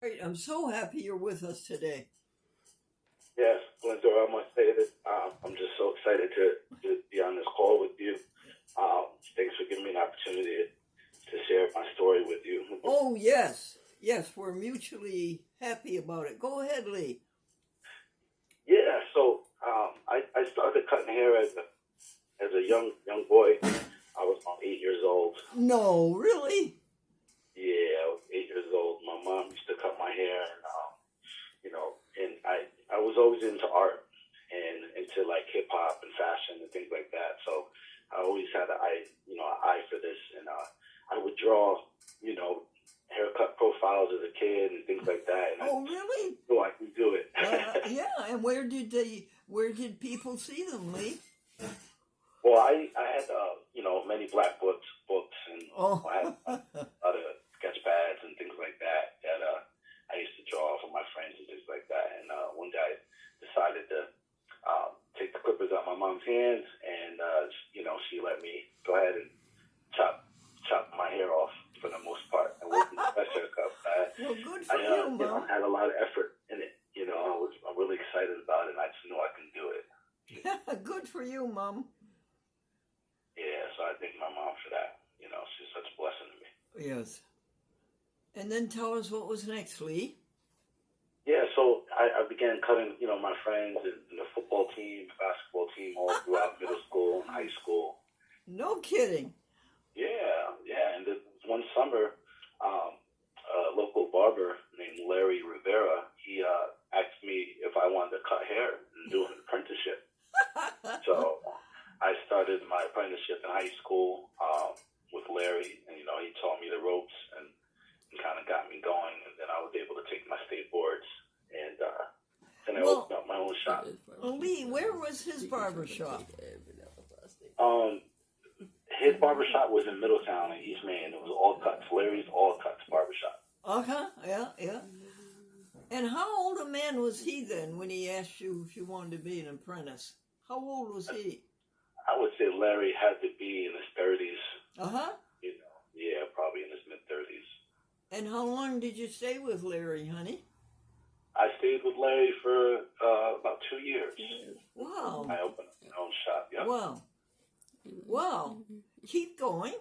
Great. I'm so happy you're with us today. Yes, Linda, I must say that I'm just so excited to be on this call with you. Thanks for giving me an opportunity to share my story with you. Oh, yes. Yes, we're mutually happy about it. Go ahead, Lee. Yeah, so I started cutting hair as a young boy. I was about 8 years old. No, really? Yeah, I was 8 years old. My mom used to cut my hair, and I was always into art and into like hip hop and fashion and things like that. So I always had an eye for this, and I would draw, haircut profiles as a kid and things like that. And Oh, really? So I can do it. Yeah, and where did people see them, Lee? Well, I had many black books, and Oh. I had other sketch pads and things like that I used to draw for my friends and things like that. And one day I decided to take the clippers out of my mom's hands, and she let me go ahead and chop my hair off for the most part. It wasn't the best haircut. Well, good for you, Mom. I had a lot of effort in it. I'm really excited about it, and I just know I can do it. Good for you, Mom. Yeah, so I thank my mom for that. She's such a blessing to me. Yes. And then tell us what was next, Lee. Yeah, so I began cutting, my friends in the football team, basketball team, all throughout middle school and high school. No kidding. Yeah. And one summer, a local barber named Larry Rivera, he asked me if I wanted to cut hair and do an apprenticeship. So I started my apprenticeship in high school with Larry, and he taught me the ropes and kind of got me going, and then I was able to take my state boards, and then I opened up my own shop. Lee, where was his barber shop? His barber shop was in Middletown in East Maine. It was All Cuts, Larry's All Cuts barbershop. Uh-huh, yeah. And how old a man was he then when he asked you if you wanted to be an apprentice? How old was he? I would say Larry had to be in his 30s. Uh-huh. Yeah, probably in his mid-30s. And how long did you stay with Larry, honey? I stayed with Larry for about 2 years. Wow. I opened up my own shop, yeah. Wow. Keep going.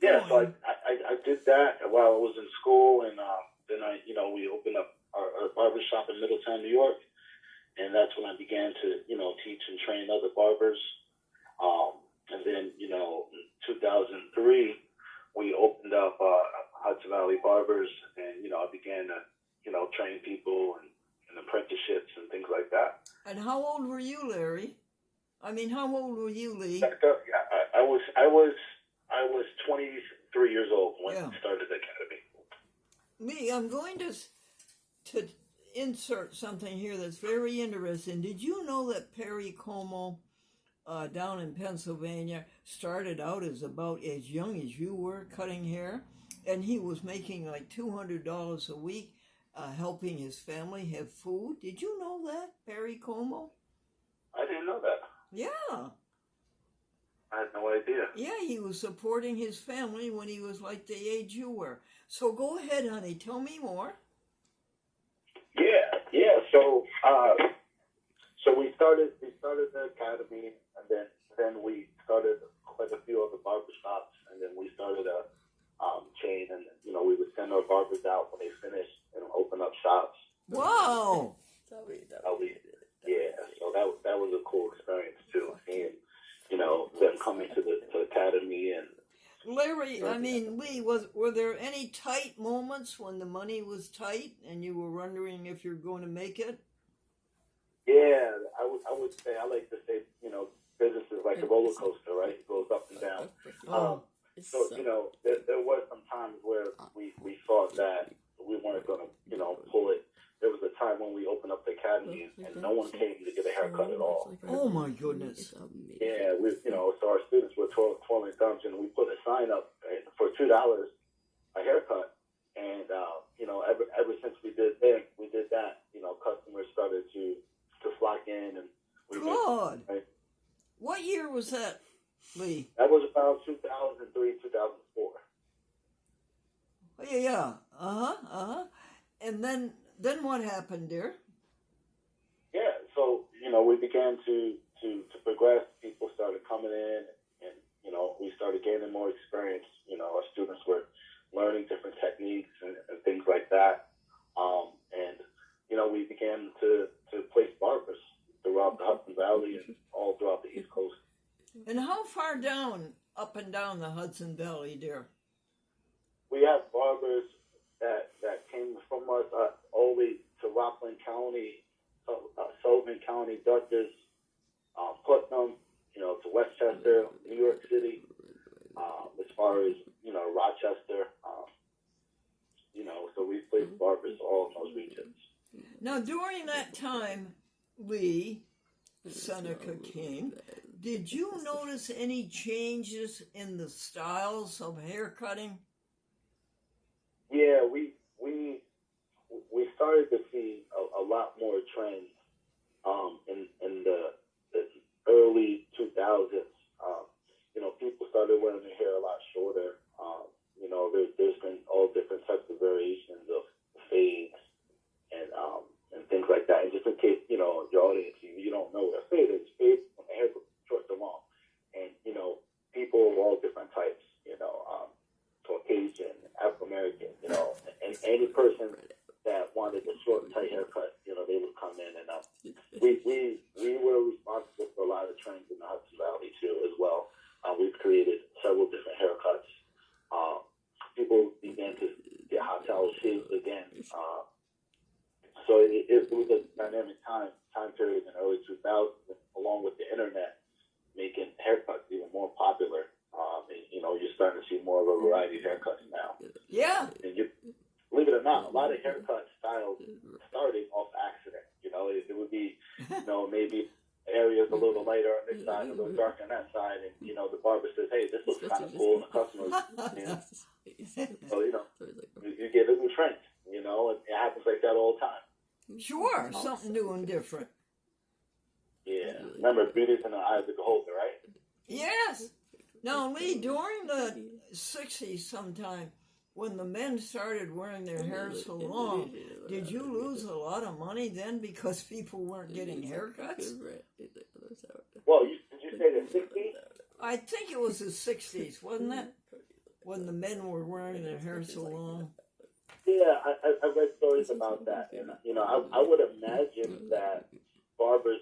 Yeah, so I did that while I was in school, and then we opened up our barber shop in Middletown, New York, and that's when I began to, teach and train other barbers. And then, in 2003, we opened up Hudson Valley Barbers, and, I began to, train people and apprenticeships and things like that. And how old were you, Larry? I mean, how old were you, Lee? I was 23 years old when I started the academy. Lee, I'm going to insert something here that's very interesting. Did you know that Perry Como down in Pennsylvania started out as about as young as you were cutting hair, and he was making like $200 a week helping his family have food? Did you know that, Perry Como? I didn't know that. Yeah. I had no idea. Yeah, he was supporting his family when he was like the age you were. So go ahead, honey. Tell me more. Yeah. So we started the academy, and then we started quite a few other barber shops, and then we started a chain, and we would send our barbers out when they finished and open up shops. Wow. Yeah. So that was a cool experience too, seeing them coming to the academy. And Larry, I mean, Lee, were there any tight moments when the money was tight and you were wondering if you're going to make it? Yeah, I would say, I like to say, business is like a roller coaster, right? It goes up and down. So, there were some times where we thought that we weren't going to, pull it. There was a time when we opened up the academy and no one came to get a haircut at all. Oh my goodness. Yeah, so our students were twirling thumbs, and we put a sign up for $2 a haircut. And, ever since we did that, customers started to flock in, and we God. Right? What year was that, Lee? That was about 2003, 2004. Yeah. And then what happened, dear? Yeah, so we began to progress. People started coming in, and we started gaining more experience. Our students were learning different techniques and things like that. And we began to place barbers throughout the Hudson Valley and all throughout the East Coast. And how far down, up and down the Hudson Valley, dear? We have barbers that came from us all the way to Rockland County, Sullivan County, Dutchess, Putnam, to Westchester, New York City, as far as, Rochester, so we placed barbers all in those regions. Now, during that time, Lee, Seneca came, did you notice any changes in the styles of hair cutting? Yeah, we started to see a lot more trends in the early 2000s. People started wearing their hair a lot shorter. There's been all different types of variations of fades and things like that. And just in case your audience, you don't know what a fade is. Fade from the hair goes short to long, and people of all different types. Caucasian, African American, and any person that wanted a short, tight haircut, they would come in, and we were responsible for a lot of trends in the Hudson Valley too, as well. We've created several different haircuts. People began to get hot towel shaved again. So it was a dynamic time period in the early 2000s, along with the internet making haircuts even more popular. You're starting to see more of a variety of haircuts now. Yeah. And believe it or not, a lot of haircut styles started off accident. It would be, maybe areas a little lighter on this side, a little darker on that side, and the barber says, "Hey, this looks kind of cool," and the customer, so you get a new trend. And it happens like that all the time. Sure, something new and different. Yeah, remember, beauty's in the eye of the beholder, right? Yes. Now, Lee, during the 60s sometime, when the men started wearing their hair so long, did you lose a lot of money then because people weren't getting haircuts? Well, did you say the 60s? I think it was the 60s, wasn't it? When the men were wearing their hair so long. Yeah, I read stories about that. And, I would imagine that barbers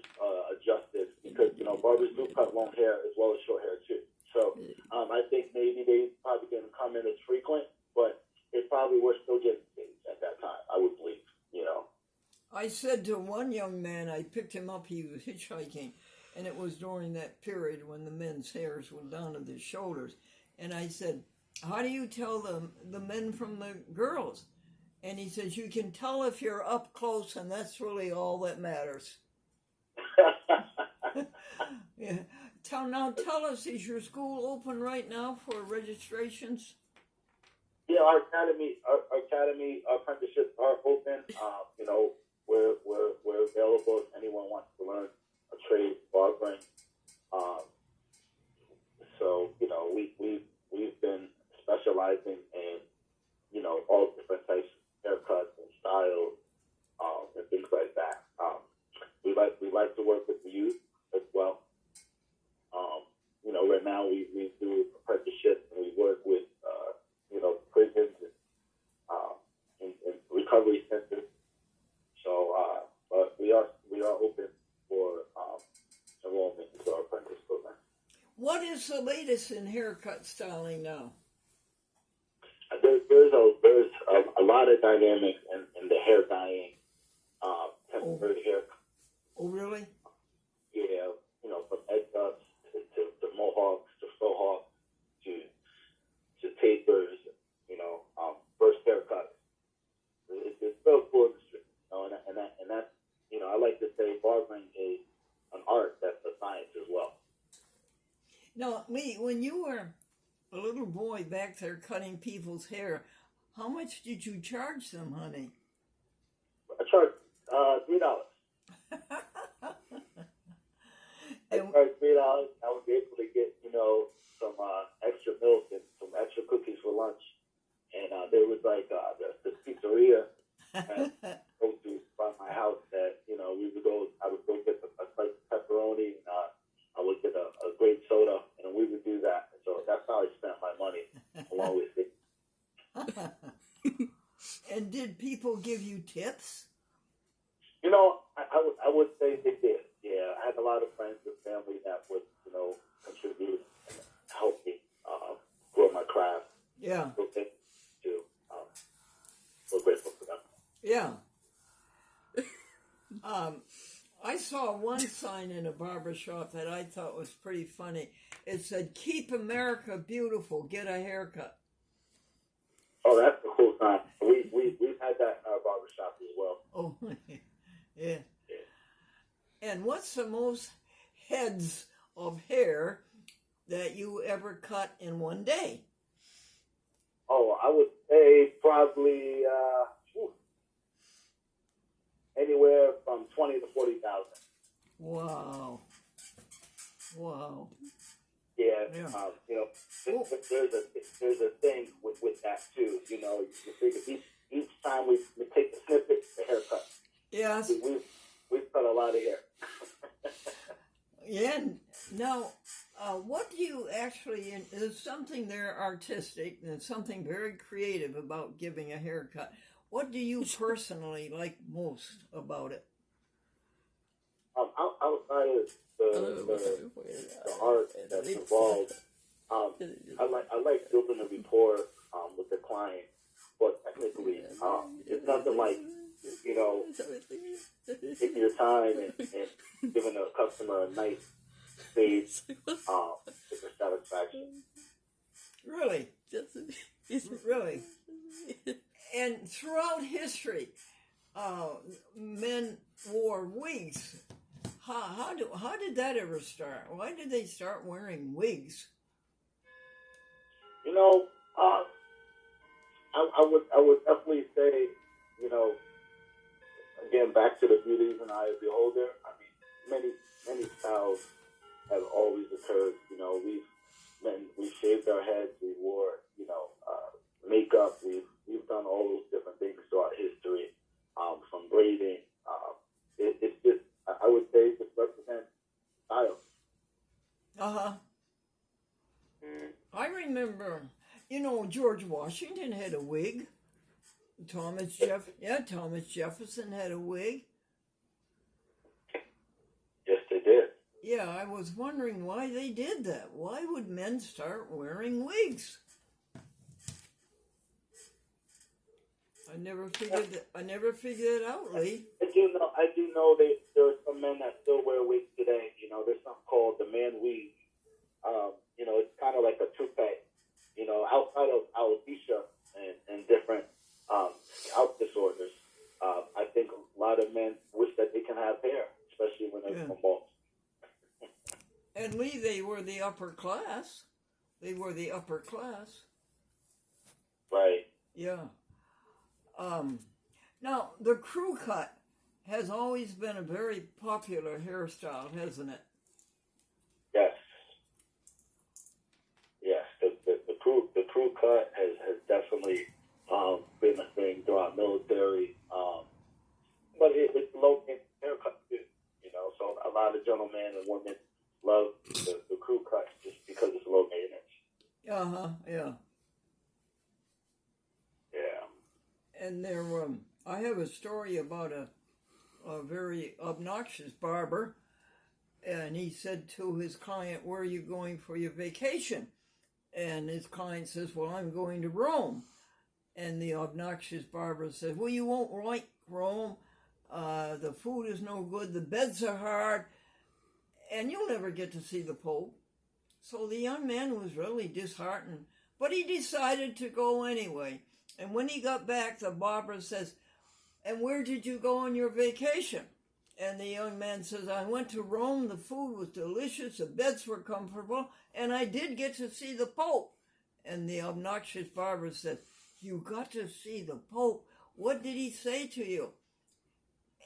adjusted because, barbers do cut long hair as well as short hair too. So I think maybe they probably didn't come in as frequent, but they probably were still getting things at that time, I would believe, I said to one young man, I picked him up, he was hitchhiking, and it was during that period when the men's hairs were down to their shoulders. And I said, how do you tell the men from the girls? And he says, you can tell if you're up close, and that's really all that matters. Yeah. Tell us, is your school open right now for registrations? Yeah, our academy apprenticeships are open. We're available if anyone wants to learn a trade, barbering. So we've been specializing in all different types of haircuts and styles and things like that. We like to work with the youth as well. Right now we do apprenticeships and we work with prisons and recovery centers. So, but we are open for enrollment into our apprentice program. What is the latest in haircut styling now? There's a lot of dynamics in the hair dyeing, temporary hair. Oh, really? Yeah, from egg ups to mohawks to faux hawks to tapers, first haircuts. It's so cool industry, and that's I like to say barbering is an art that's a science as well. Now, Lee, when you were a little boy back there cutting people's hair, how much did you charge them, honey? I charged $3. I charged $3. I was able to get some extra milk and some extra cookies for lunch, and there was like the pizzeria and go to by my house that, you know, I would go get a slice of pepperoni, and I would get a great soda, and we would do that. And so that's how I spent my money, along with it. And did people give you tips? You know, I would say they did. Yeah, I had a lot of friends and family that would, you know, contribute and help me grow my craft. Yeah. So thank you. So grateful for them. Yeah. I saw one sign in a barber shop that I thought was pretty funny. It said, "Keep America beautiful, get a haircut." Oh, that's a cool sign. We've had that in our barber shop as well. Oh, yeah. And what's the most heads of hair that you ever cut in one day? Oh, I would say probably anywhere from 20 to 40,000. Wow. Wow. Yeah. Yeah. You know, there's a thing with that too. You know, you figure each time we take the snippet, the haircut. Yes. We've cut a lot of hair. Yeah. Now, what do you actually? There's something there artistic and something very creative about giving a haircut. What do you personally like most about it? Outside of the art that's involved, I like building a rapport with the client. But technically, it's nothing like, you know, taking your time and giving a customer a nice fade for satisfaction. Really? Really? And throughout history, men wore wigs. How did that ever start? Why did they start wearing wigs? You know, I would definitely say, you know, again, back to the beauty is in the eye of the beholder. I mean, many styles have always occurred. You know, we shaved our heads, we wore, you know, makeup. We've done all those different things throughout history, from braiding. It's just, I would say, it just represents style. I remember, you know, George Washington had a wig. Thomas Jefferson had a wig. Yes, they did. Yeah, I was wondering why they did that. Why would men start wearing wigs? I never figured it out, Lee. I do know there are some men that still wear wigs today. You know, there's something called the man weave. You know, it's kind of like a toupee. You know, outside of alopecia and different scalp disorders, I think a lot of men wish that they can have hair, especially when they're bald. And Lee, they were the upper class. Right. Yeah. Now, the crew cut has always been a very popular hairstyle, hasn't it? Yes. Yes. The crew cut has definitely been a thing throughout military. But it's low maintenance haircut too. You know, so a lot of gentlemen and women love the crew cut just because it's low maintenance. Yeah. Yeah. And there, I have a story about a very obnoxious barber, and he said to his client, "Where are you going for your vacation?" And his client says, "Well, I'm going to Rome." And the obnoxious barber says, "Well, you won't like Rome. The food is no good. The beds are hard, and you'll never get to see the Pope." So the young man was really disheartened, but he decided to go anyway. And when he got back, the barber says, "And where did you go on your vacation?" And the young man says, "I went to Rome. The food was delicious. The beds were comfortable. And I did get to see the Pope." And the obnoxious barber says, "You got to see the Pope? What did he say to you?"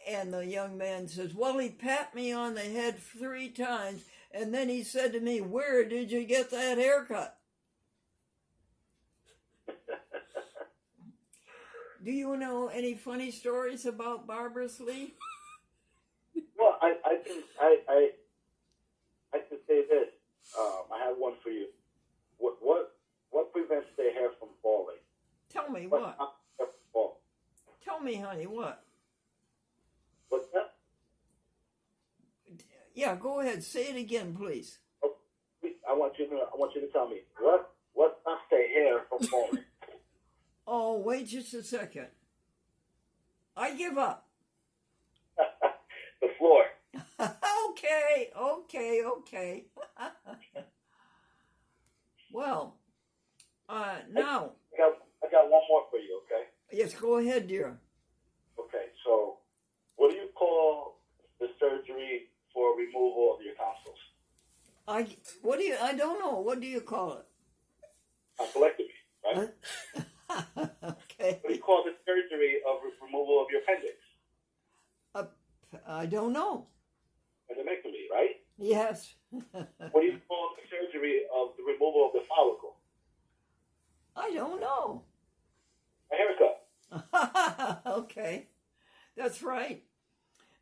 And the young man says, "Well, he pat me on the head 3 times. And then he said to me, 'Where did you get that haircut?'" Do you know any funny stories about barbers, Lee? Well, I can say this. I have one for you. What prevents their hair from falling? Tell me What what? stops their hair from falling? Tell me, honey, what? What's that? Yeah, go ahead. Say it again, please. Oh, I want you to tell me what stops their hair from falling. Oh, wait just a second. I give up. The floor. Okay. Well, now. I got one more for you, okay? Yes, go ahead, dear. Okay, so what do you call the surgery for removal of your tonsils? I don't know. What do you call it? Tonsillectomy, right? Okay. What do you call the surgery of removal of your appendix? I don't know. Appendectomy, right? Yes. What do you call the surgery of the removal of the follicle? I don't know. A haircut. Okay. That's right.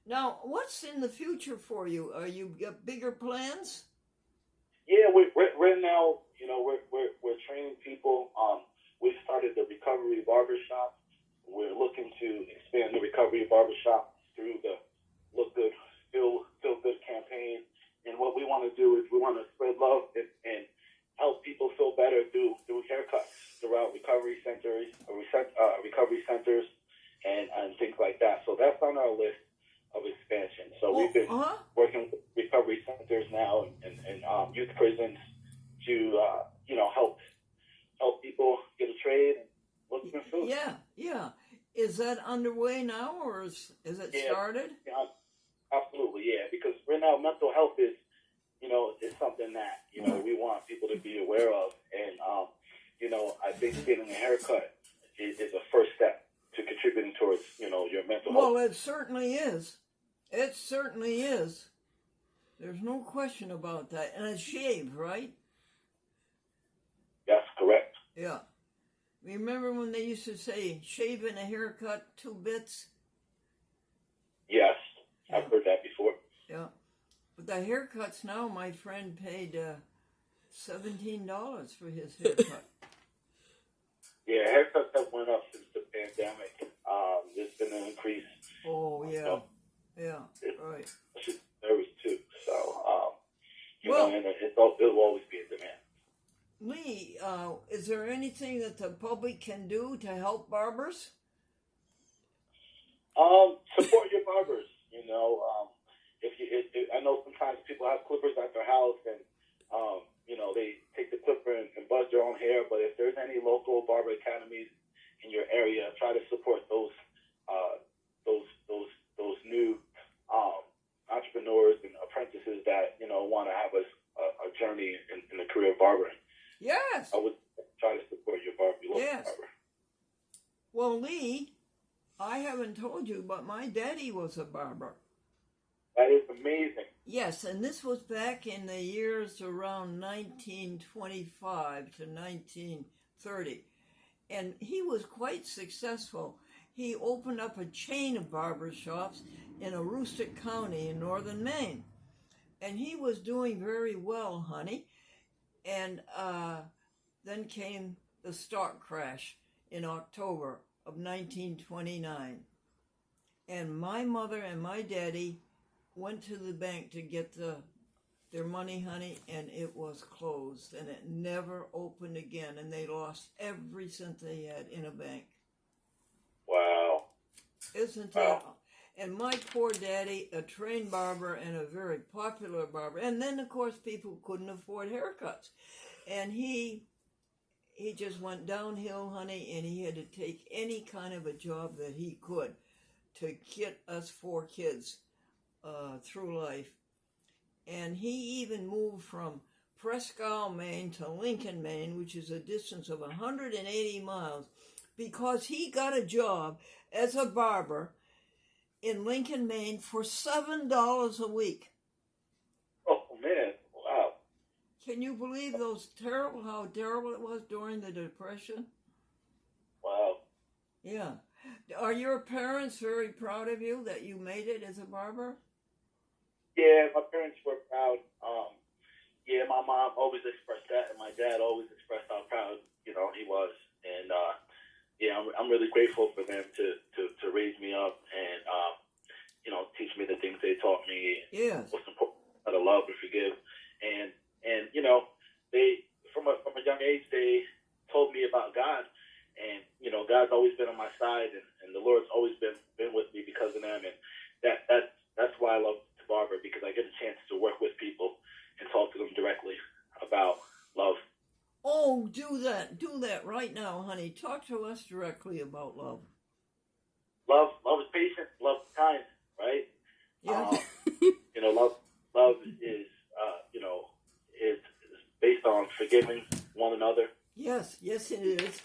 Now, what's in the future for you? Are you got bigger plans? Yeah, we're now, we're training people. We started the Recovery Barbershop. We're looking to expand the Recovery Barbershop through the Look Good, Feel Good campaign. And what we want to do is we want to spread love and help people feel better through haircuts throughout recovery centers, and things like that. So that's on our list of expansion. So we've been working with recovery centers now and youth prisons to help people get a trade and look for food. Yeah. Is that underway now, or is it started? Yeah, absolutely, yeah. Because right now, mental health is something that we want people to be aware of, and I think getting a haircut is a first step to contributing towards your mental health. Well, it certainly is. It certainly is. There's no question about that. And it's shaved, right? That's correct. Yeah. Remember when they used to say, shaving a haircut, 2 bits? Yes, I've heard that before. Yeah. But the haircuts now, my friend paid $17 for his haircut. Yeah, haircuts have went up since the pandemic. There's been an increase. Oh, yeah. Yeah, right. There was too. So, and it'll always be in demand. Lee, is there anything that the public can do to help barbers? Support your barbers. I know sometimes people have clippers at their house and they take the clipper and buzz their own hair. But if there's any local barber academies in your area, try to support those new entrepreneurs and apprentices that want to have a journey in the career of barbering. Yes. I would try to support your local barber. Well, Lee, I haven't told you, but my daddy was a barber. That is amazing. Yes, and this was back in the years around 1925 to 1930. And he was quite successful. He opened up a chain of barber shops in Aroostook County in northern Maine. And he was doing very well, honey. And then came the stock crash in October of 1929. And my mother and my daddy went to the bank to get their money, honey, and it was closed. And it never opened again. And they lost every cent they had in a bank. Wow. Isn't that? And my poor daddy, a trained barber and a very popular barber. And then, of course, people couldn't afford haircuts. And he just went downhill, honey, and he had to take any kind of a job that he could to get us 4 kids through life. And he even moved from Presque Isle, Maine to Lincoln, Maine, which is a distance of 180 miles, because he got a job as a barber in Lincoln, Maine for $7 a week. Oh, man. Wow. Can you believe how terrible it was during the Depression? Wow. Yeah. Are your parents very proud of you that you made it as a barber? Yeah, my parents were proud. Yeah, my mom always expressed that, and my dad always expressed how proud he was. And yeah, I'm really grateful for them to raise me up and teach me the things they taught me. Yes. Most important, how to love and forgive. And they from a young age they told me about God, and God's always been on my side, and the Lord's always been with me because of them, and that's why I love to barber, because I get a chance to work with people and talk to them directly about love. Oh, do that right now, honey. Talk to us directly about love. Love is patient. Love is kind, right? Yeah. Love is is based on forgiving one another. Yes, it is.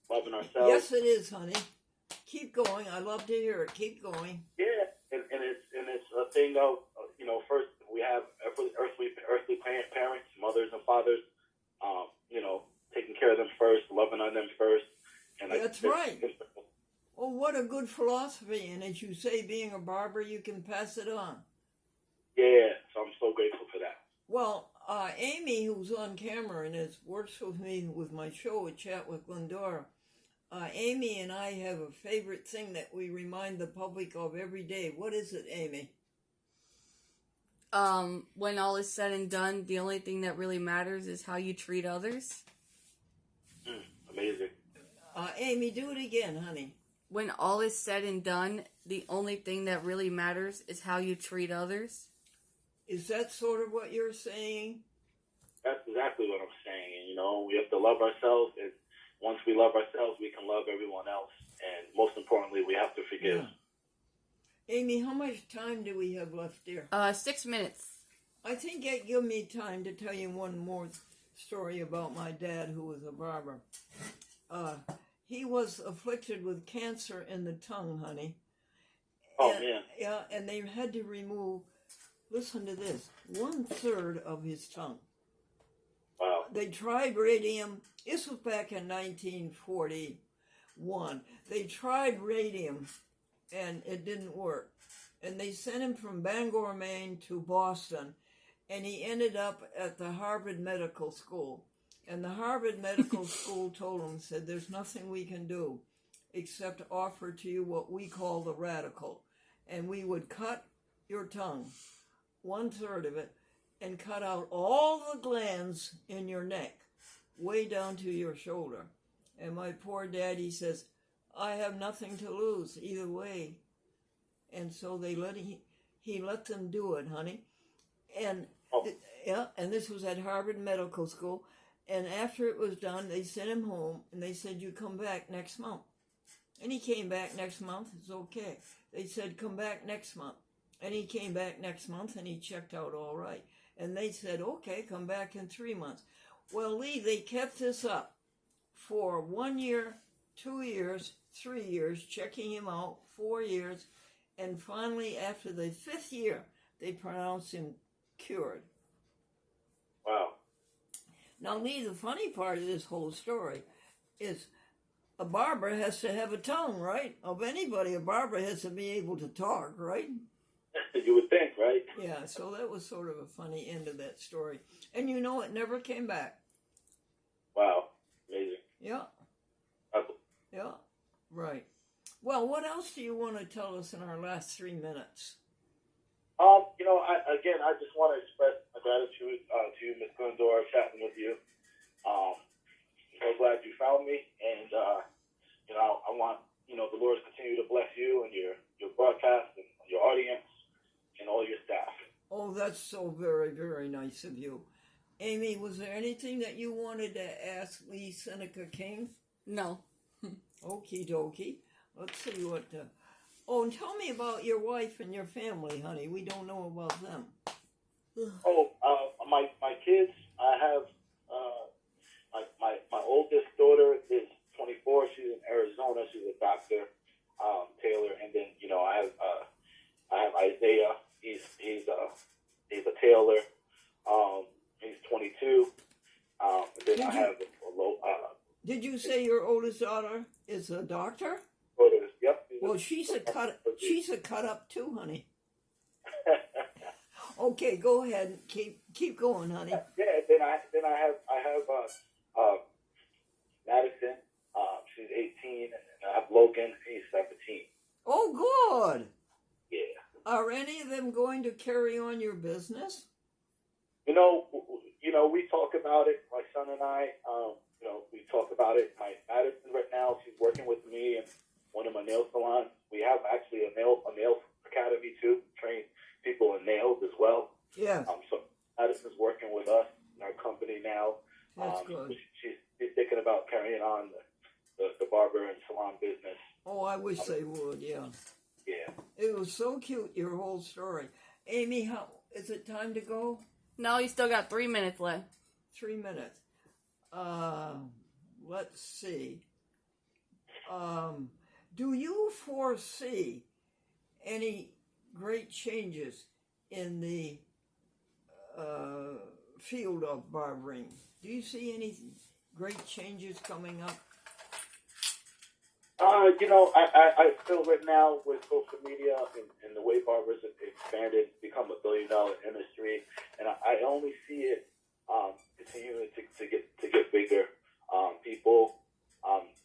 Loving ourselves. Yes, it is, honey. Keep going. I love to hear it. Keep going. Yeah, and it's a thing of first we have earthly parents, mothers and fathers, taking care of them first, loving on them first, and that's right. Oh, what a good philosophy! And as you say, being a barber, you can pass it on. Yeah, so I'm so grateful for that. Well, Amy, who's on camera and works with me with my show, A Chat with Glendora, Amy and I have a favorite thing that we remind the public of every day. What is it, Amy? When all is said and done, the only thing that really matters is how you treat others. Amazing. Amy, do it again, honey. When all is said and done, the only thing that really matters is how you treat others. Is that sort of what you're saying? That's exactly what I'm saying. And, we have to love ourselves. And once we love ourselves, we can love everyone else. And most importantly, we have to forgive. Yeah. Amy, how much time do we have left, dear? 6 minutes. I think it give me time to tell you one more story about my dad, who was a barber. He was afflicted with cancer in the tongue, honey. Oh, man. Yeah, and they had to remove, listen to this, 1/3 of his tongue. Wow. They tried radium. This was back in 1941. They tried radium, and it didn't work. And they sent him from Bangor, Maine to Boston, and he ended up at the Harvard Medical School. And the Harvard Medical School told him, said, there's nothing we can do except offer to you what we call the radical. And we would cut your tongue, 1/3 of it, and cut out all the glands in your neck, way down to your shoulder. And my poor daddy says, I have nothing to lose either way. And so he let them do it, honey. And and this was at Harvard Medical School. And after it was done, they sent him home, and they said, you come back next month. And he came back next month. It's okay. They said, come back next month. And he came back next month, and he checked out all right. And they said, okay, come back in 3 months. Well, Lee, they kept this up for 1 year, 2 years, 3 years, checking him out, 4 years. And finally, after the 5th year, they pronounced him cured. Wow. Now, Lee, the funny part of this whole story is a barber has to have a tongue, right? Of anybody, a barber has to be able to talk, right? You would think, right? Yeah, so that was sort of a funny end of that story. And it never came back. Wow. Amazing. Yeah. Yeah, right. Well, what else do you want to tell us in our last 3 minutes? I just want to express my gratitude to you, Ms. Glendora, chatting with you. I'm so glad you found me, and I want the Lord to continue to bless you and your broadcast and your audience and all your staff. Oh, that's so very, very nice of you. Amy, was there anything that you wanted to ask Lee Seneca King? No. Okie dokie. Let's see what... Oh, and tell me about your wife and your family, honey. We don't know about them. My kids, I have my oldest daughter is 24. She's in Arizona. She's a doctor, Taylor. And then I have Isaiah. He's a tailor. He's 22. And then I have Did you say your oldest daughter is a doctor? Well, she's a cut up too, honey. Okay, go ahead. Keep going, honey. Yeah. Then I have Madison. She's 18, and I have Logan. He's 17. Oh, good. Yeah. Are any of them going to carry on your business? We talk about it. My son and I, we talk about it. My Madison right now, she's working with me in one of my nail salons. We have actually a nail academy too, train people in nails as well. Yeah. So Madison's working with us in our company now. That's good. She's thinking about carrying on the barber and salon business. Oh, I wish they would. Yeah. Yeah. It was so cute, your whole story. Amy, how is it time to go? No, you still got 3 minutes left. 3 minutes. Let's see. Do you foresee any great changes in the field of barbering? Do you see any great changes coming up? I feel right now with social media and the way barbers have expanded, become $1 billion industry, and I only see it continuing to get bigger. People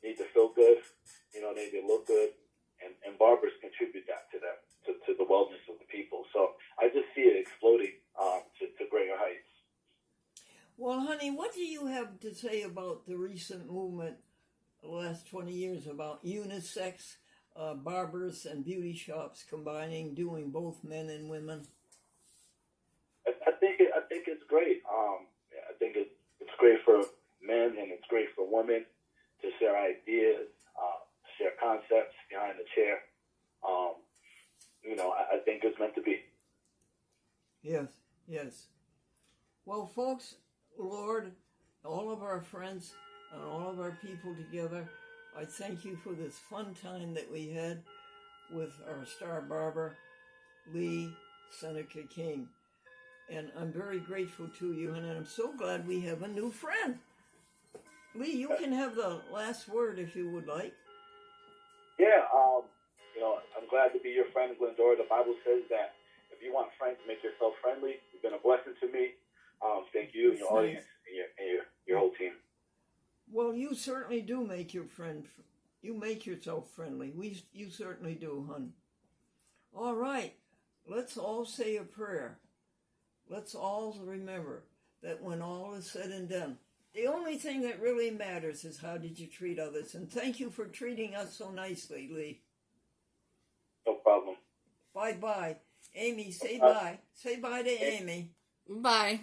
need to feel good, they need to look good, and barbers contribute that to them, to the wellness of the people. So I just see it exploding to greater heights. Well, honey, what do you have to say about the recent movement the last 20 years about unisex barbers and beauty shops doing both men and women? I think it's great. I think it's great for men and it's great for women to share ideas, share concepts behind the chair. I think it's meant to be. Yes. Well, folks, Lord, all of our friends and all of our people together, I thank you for this fun time that we had with our star barber, Lee Seneca King. And I'm very grateful to you, and I'm so glad we have a new friend. Lee, you can have the last word if you would like. Yeah, I'm glad to be your friend, Glendora. The Bible says that if you want friends, make yourself friendly. You've been a blessing to me. Thank you and your audience and your whole team. Well, you certainly do make your friend. You make yourself friendly. You certainly do, hon. All right, let's all say a prayer. Let's all remember that when all is said and done, the only thing that really matters is how did you treat others. And thank you for treating us so nicely, Lee. No problem. Bye-bye. Amy, say bye. Say bye to Amy. Bye.